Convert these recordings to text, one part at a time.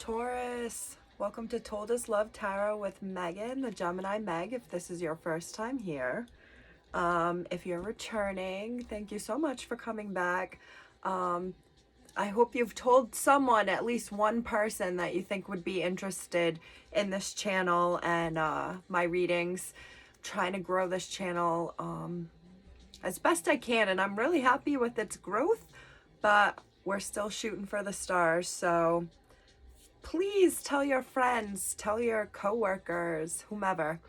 Taurus, welcome to Told Us Love Tarot with Megan, the Gemini Meg, if this is your first time here. If you're returning, thank you so much for coming back. I hope you've told someone, at least one person that you think would be interested in this channel and my readings. I'm trying to grow this channel as best I can, and I'm really happy with its growth, but we're still shooting for the stars, so please tell your friends, tell your coworkers, whomever.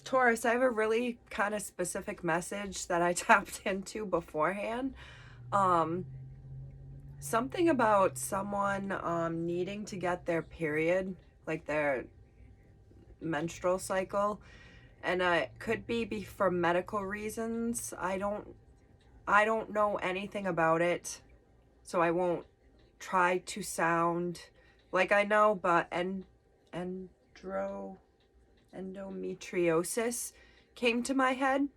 Taurus, I have a really kind of specific message that I tapped into beforehand. Something about someone needing to get their period, like their menstrual cycle, and it could be for medical reasons. I don't know anything about it, so I won't try to sound like I know, but endometriosis came to my head,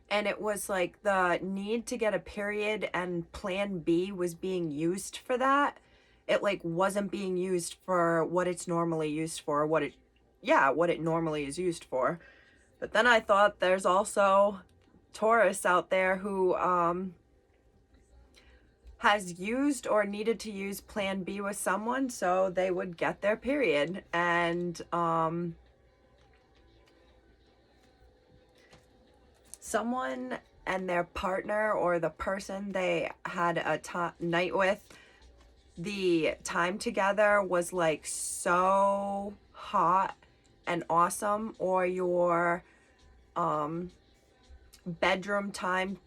and it was like the need to get a period, and plan B was being used for that. It like wasn't being used for what it's normally used for, what it normally is used for. But then I thought there's also Taurus out there who has used or needed to use plan B with someone so they would get their period, and someone and their partner or the person they had a night with, the time together was like so hot and awesome, or your bedroom time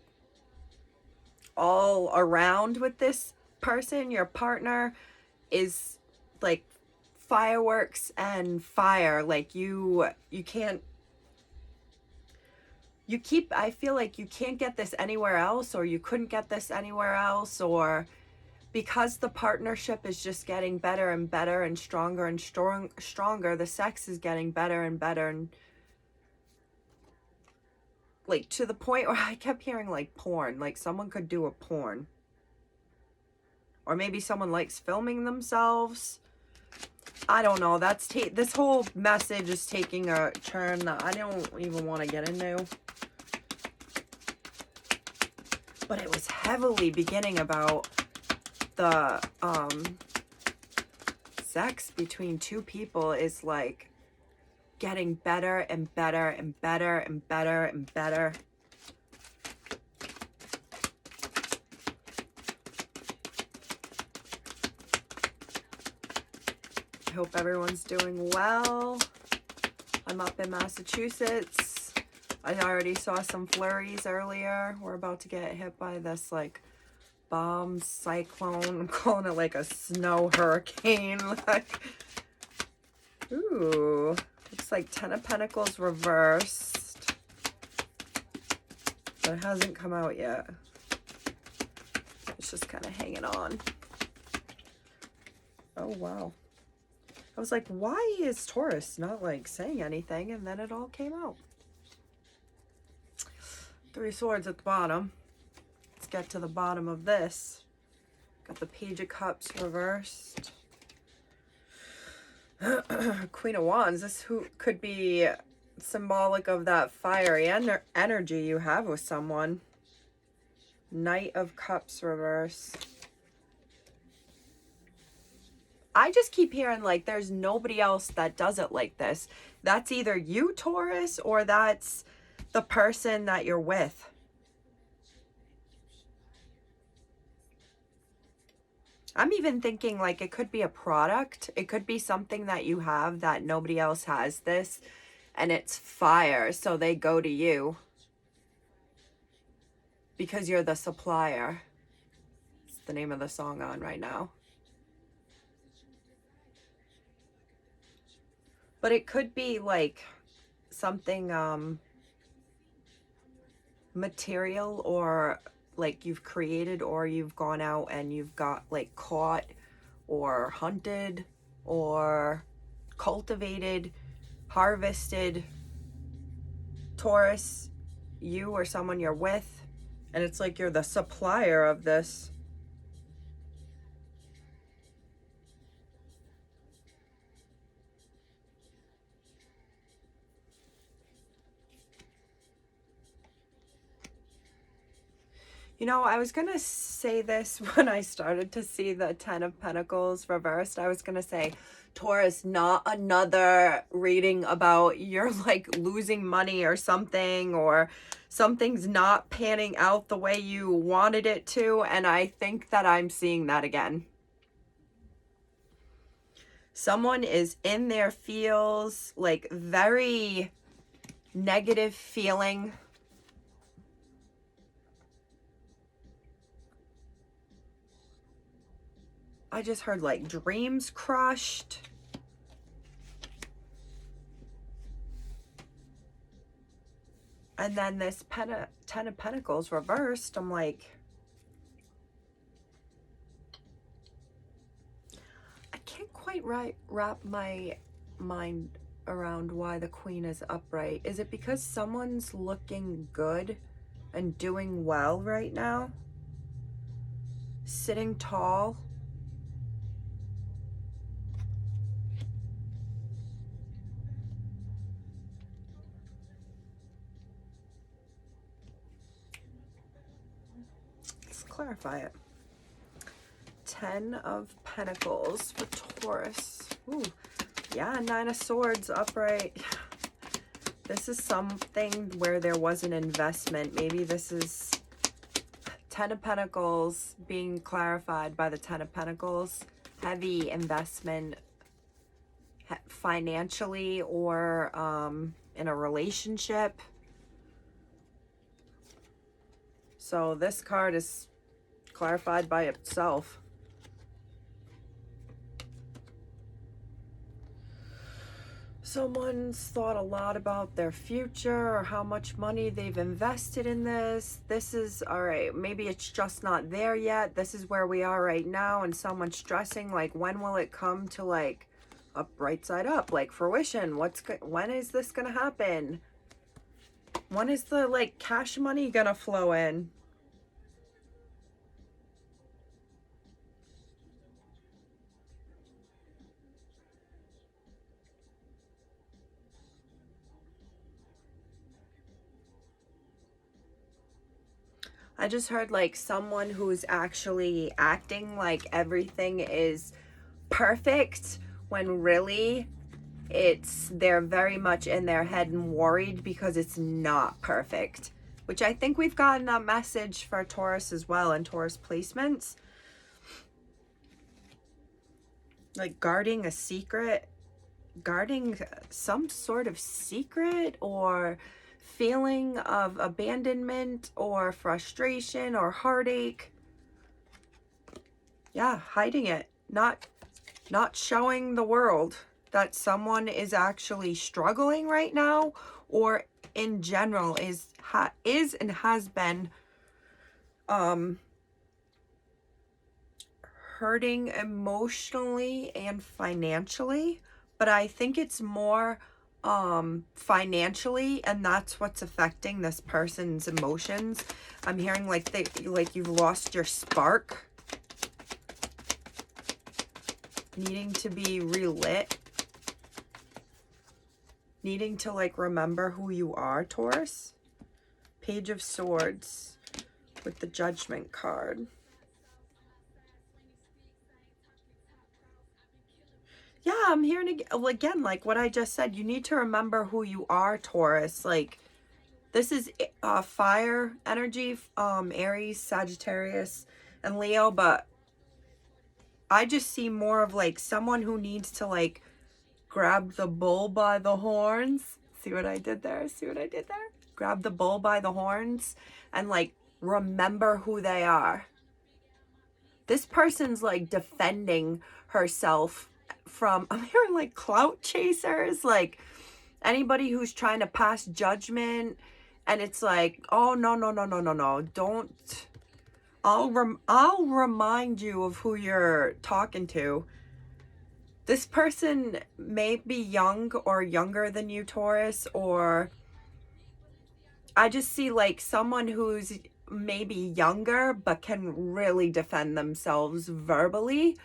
all around with this person, your partner, is like fireworks and fire. Like I feel like you can't get this anywhere else, or you couldn't get this anywhere else, or because the partnership is just getting better and better and stronger and stronger, the sex is getting better and better, and like to the point where I kept hearing like porn, like someone could do a porn, or maybe someone likes filming themselves. I don't know. This whole message is taking a turn that I don't even want to get into, but it was heavily beginning about the sex between two people is like getting better and better and better and better and better. I hope everyone's doing well. I'm up in Massachusetts. I already saw some flurries earlier. We're about to get hit by this like bomb cyclone. I'm calling it like a snow hurricane. Like, ooh. Looks like 10 of Pentacles reversed, but it hasn't come out yet. It's just kind of hanging on. Oh, wow. I was like, why is Taurus not like saying anything? And then it all came out. 3 swords at the bottom. Let's get to the bottom of this. Got the Page of Cups reversed. Queen of Wands. This could be symbolic of that fiery energy you have with someone. Knight of Cups reverse. I just keep hearing like there's nobody else that does it like this. That's either you, Taurus, or that's the person that you're with. I'm even thinking like it could be a product. It could be something that you have that nobody else has this, and it's fire, so they go to you because you're the supplier. It's the name of the song on right now. But it could be like something material, or like you've created, or you've gone out and you've got like caught or hunted or cultivated, harvested. Taurus, you or someone you're with, and it's like you're the supplier of this. You know, I was gonna say this when I started to see the Ten of Pentacles reversed. I was gonna say, Taurus, not another reading about you're like losing money or something, or something's not panning out the way you wanted it to. And I think that I'm seeing that again. Someone is in their feels, like very negative feeling. I just heard like dreams crushed. And then this Ten of Pentacles reversed. I'm like, I can't quite wrap my mind around why the Queen is upright. Is it because someone's looking good and doing well right now? Sitting tall? Let's clarify it. 10 of Pentacles for Taurus. Ooh, yeah, 9 of Swords upright. This is something where there was an investment. Maybe this is 10 of Pentacles being clarified by the 10 of Pentacles. Heavy investment financially or in a relationship. So this card is clarified by itself. Someone's thought a lot about their future or how much money they've invested in this. This is, all right, maybe it's just not there yet. This is where we are right now, and someone's stressing, like, when will it come to, like, a bright side up, like fruition? When is this gonna happen? When is the, like, cash money gonna flow in? I just heard like someone who's actually acting like everything is perfect when really they're very much in their head and worried because it's not perfect, which I think we've gotten that message for Taurus as well, and Taurus placements. Like guarding a secret, guarding some sort of secret, or feeling of abandonment or frustration or heartache. Yeah, hiding it, not showing the world that someone is actually struggling right now, or in general is and has been hurting emotionally and financially. But I think it's more financially, and that's what's affecting this person's emotions. I'm hearing like you've lost your spark, needing to be relit, needing to like remember who you are, Taurus. Page of Swords with the Judgment card. Yeah, I'm hearing again, like what I just said. You need to remember who you are, Taurus. Like, this is fire energy, Aries, Sagittarius, and Leo. But I just see more of like someone who needs to like grab the bull by the horns. See what I did there? See what I did there? Grab the bull by the horns and like remember who they are. This person's like defending herself from, I'm hearing like clout chasers, like anybody who's trying to pass judgment, and it's like, oh no, don't. I'll remind you of who you're talking to. This person may be young or younger than you, Taurus, or I just see like someone who's maybe younger but can really defend themselves verbally.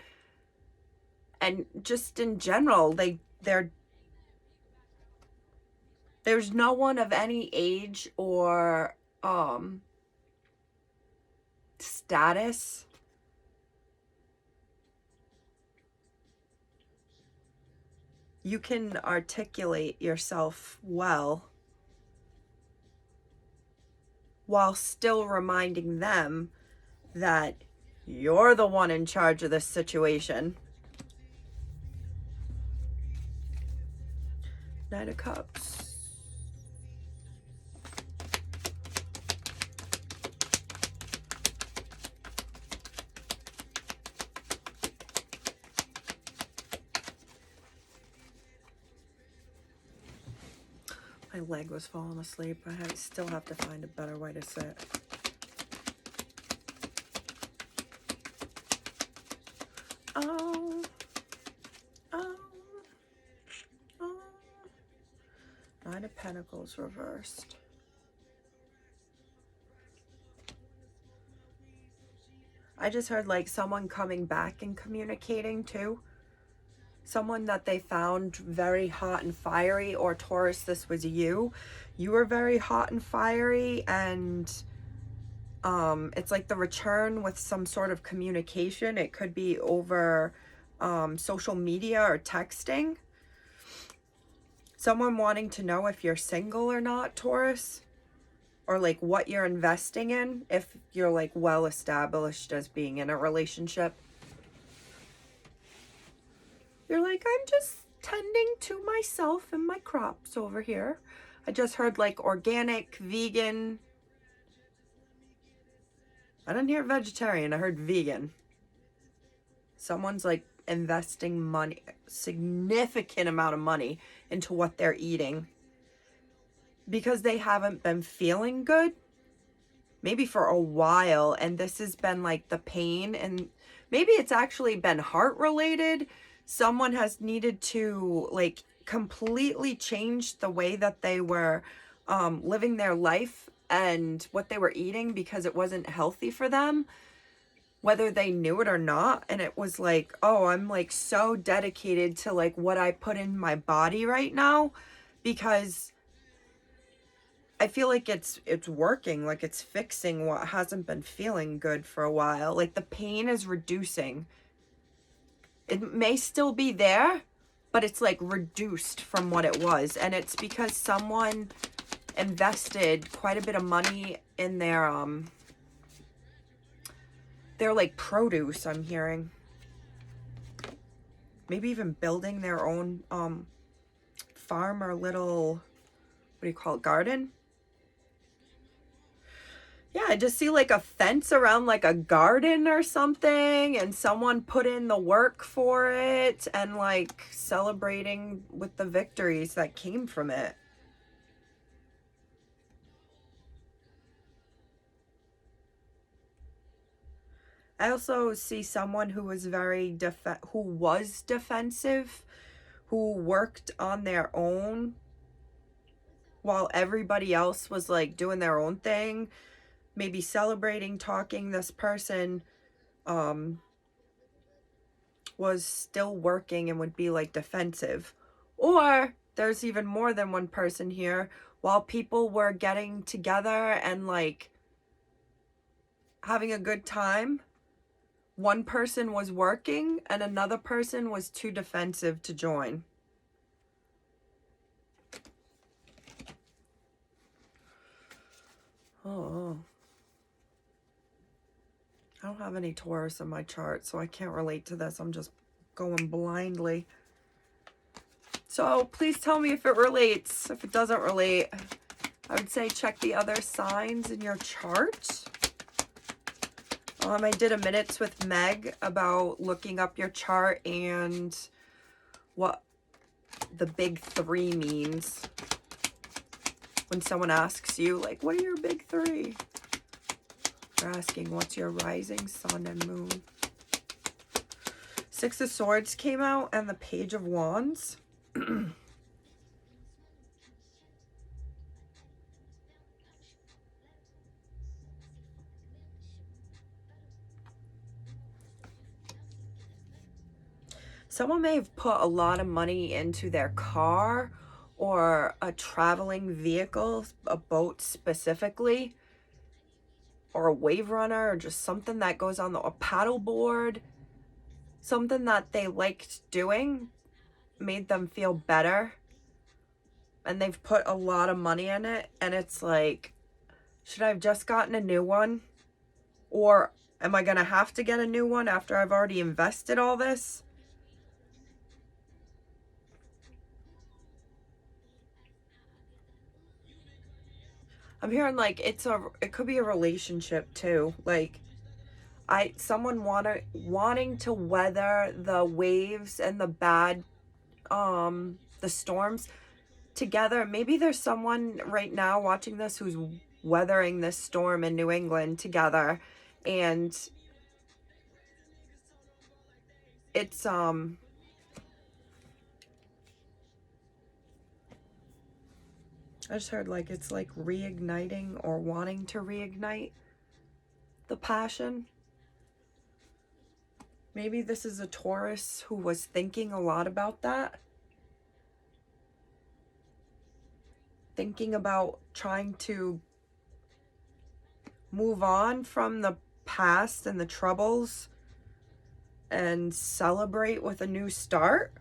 And just in general, there's no one of any age or status. You can articulate yourself well while still reminding them that you're the one in charge of this situation. Knight of Cups. My leg was falling asleep. I still have to find a better way to sit. Oh. Nine of Pentacles reversed. I just heard like someone coming back and communicating too. Someone that they found very hot and fiery, or Taurus, this was you. You were very hot and fiery, and it's like the return with some sort of communication. It could be over social media or texting. Someone wanting to know if you're single or not, Taurus, or like what you're investing in, if you're like well established as being in a relationship. You're like, I'm just tending to myself and my crops over here. I just heard like organic, vegan. I didn't hear vegetarian, I heard vegan. Someone's like investing money, significant amount of money into what they're eating because they haven't been feeling good, maybe for a while, and this has been like the pain, and maybe it's actually been heart related. Someone has needed to like completely change the way that they were living their life and what they were eating because it wasn't healthy for them, whether they knew it or not. And it was like, oh, I'm like so dedicated to like what I put in my body right now because I feel like it's working, like it's fixing what hasn't been feeling good for a while. Like the pain is reducing. It may still be there, but it's like reduced from what it was. And it's because someone invested quite a bit of money in their like produce, I'm hearing. Maybe even building their own farm or little, what do you call it, garden? Yeah, I just see like a fence around like a garden or something, and someone put in the work for it and like celebrating with the victories that came from it. I also see someone who was defensive, who worked on their own while everybody else was like doing their own thing, maybe celebrating, talking. This person was still working and would be like defensive. Or there's even more than one person here. While people were getting together and like having a good time, one person was working and another person was too defensive to join. Oh. I don't have any Taurus in my chart, so I can't relate to this. I'm just going blindly. So please tell me if it relates. If it doesn't relate, I would say check the other signs in your chart. I did a Minutes with Meg about looking up your chart and what the big three means. When someone asks you, like, what are your big three? They're asking, what's your rising, sun, and moon? Six of Swords came out and the Page of Wands. Someone may have put a lot of money into their car or a traveling vehicle, a boat specifically, or a wave runner, or just something that goes on a paddle board, something that they liked doing, made them feel better, and they've put a lot of money in it, and it's like, should I have just gotten a new one? Or am I gonna have to get a new one after I've already invested all this? I'm hearing like it could be a relationship too. Like someone wanting to weather the waves and the bad the storms together. Maybe there's someone right now watching this who's weathering this storm in New England together, and it's I just heard like it's like reigniting or wanting to reignite the passion. Maybe this is a Taurus who was thinking a lot about that. Thinking about trying to move on from the past and the troubles and celebrate with a new start.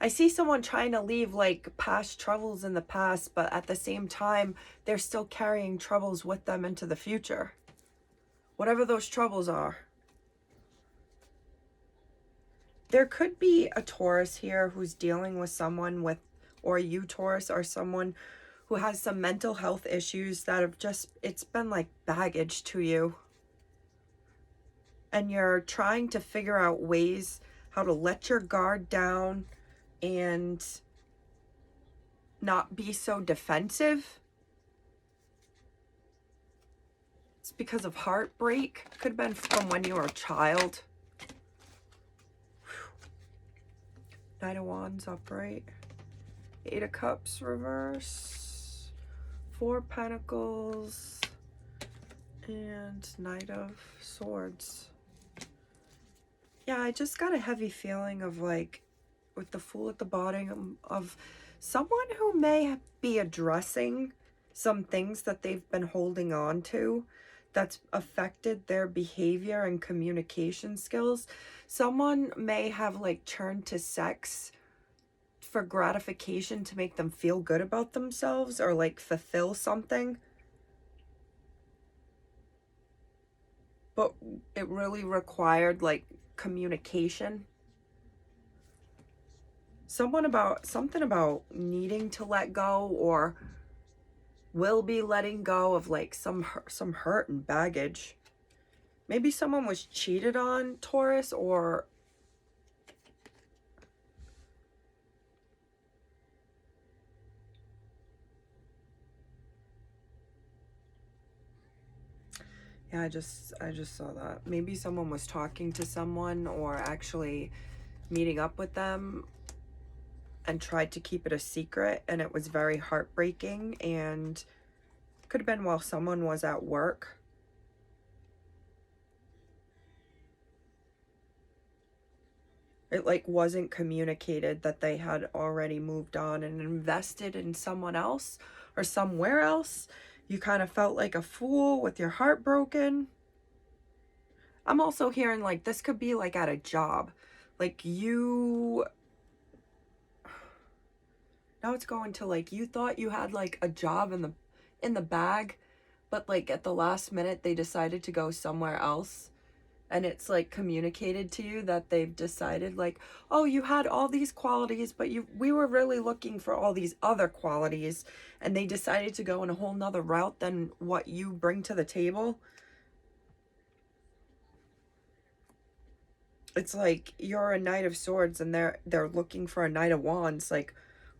I see someone trying to leave like past troubles in the past, but at the same time, they're still carrying troubles with them into the future. Whatever those troubles are. There could be a Taurus here who's dealing with someone with, or you Taurus, or someone who has some mental health issues that have just, it's been like baggage to you. And you're trying to figure out ways how to let your guard down and not be so defensive. It's because of heartbreak. Could have been from when you were a child. Knight of Wands upright. Eight of Cups reverse. Four Pentacles. And Knight of Swords. Yeah, I just got a heavy feeling of like, with the Fool at the bottom, of someone who may be addressing some things that they've been holding on to that's affected their behavior and communication skills. Someone may have like turned to sex for gratification to make them feel good about themselves or like fulfill something. But it really required like communication. Something about needing to let go, or will be letting go of like some hurt and baggage. Maybe someone was cheated on, Taurus, or yeah, I just saw that. Maybe someone was talking to someone or actually meeting up with them and tried to keep it a secret, and it was very heartbreaking, and could have been while someone was at work. It like wasn't communicated that they had already moved on and invested in someone else or somewhere else. You kind of felt like a fool with your heart broken. I'm also hearing like this could be like at a job. Like you, now it's going to like, you thought you had like a job in the bag, but like at the last minute they decided to go somewhere else. And it's like communicated to you that they've decided like, oh, you had all these qualities, but we were really looking for all these other qualities, and they decided to go in a whole nother route than what you bring to the table. It's like you're a Knight of Swords and they're looking for a Knight of Wands. Like,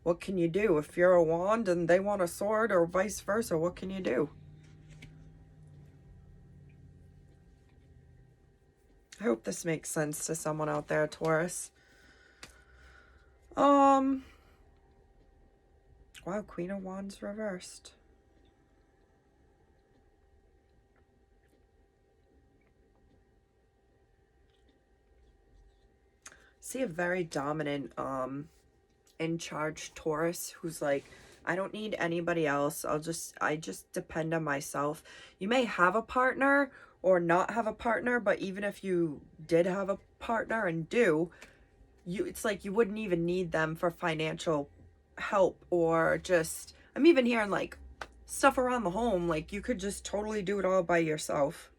what can you do? If you're a wand and they want a sword, or vice versa, what can you do? I hope this makes sense to someone out there, Taurus. Wow, Queen of Wands reversed. See a very dominant, in charge Taurus who's like I don't need anybody else. I just depend on myself. You may have a partner or not have a partner, but even if you did have a partner and do, it's like you wouldn't even need them for financial help, or just, I'm even hearing like stuff around the home, like you could just totally do it all by yourself.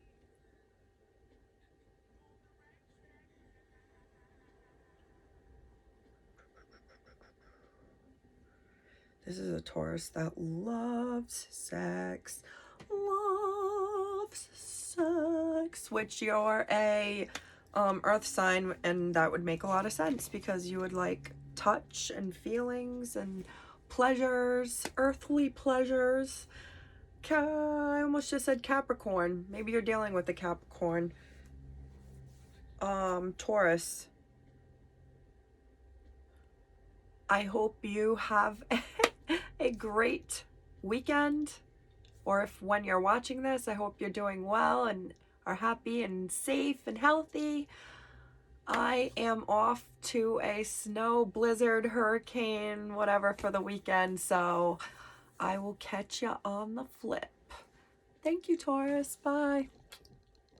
This is a Taurus that loves sex, loves sex, which you're a earth sign, and that would make a lot of sense because you would like touch and feelings and pleasures, earthly pleasures. I almost just said Capricorn. Maybe you're dealing with a Capricorn. Taurus. I hope you have a great weekend. Or if when you're watching this, I hope you're doing well and are happy and safe and healthy. I am off to a snow, blizzard, hurricane, whatever for the weekend. So I will catch you on the flip. Thank you, Taurus. Bye.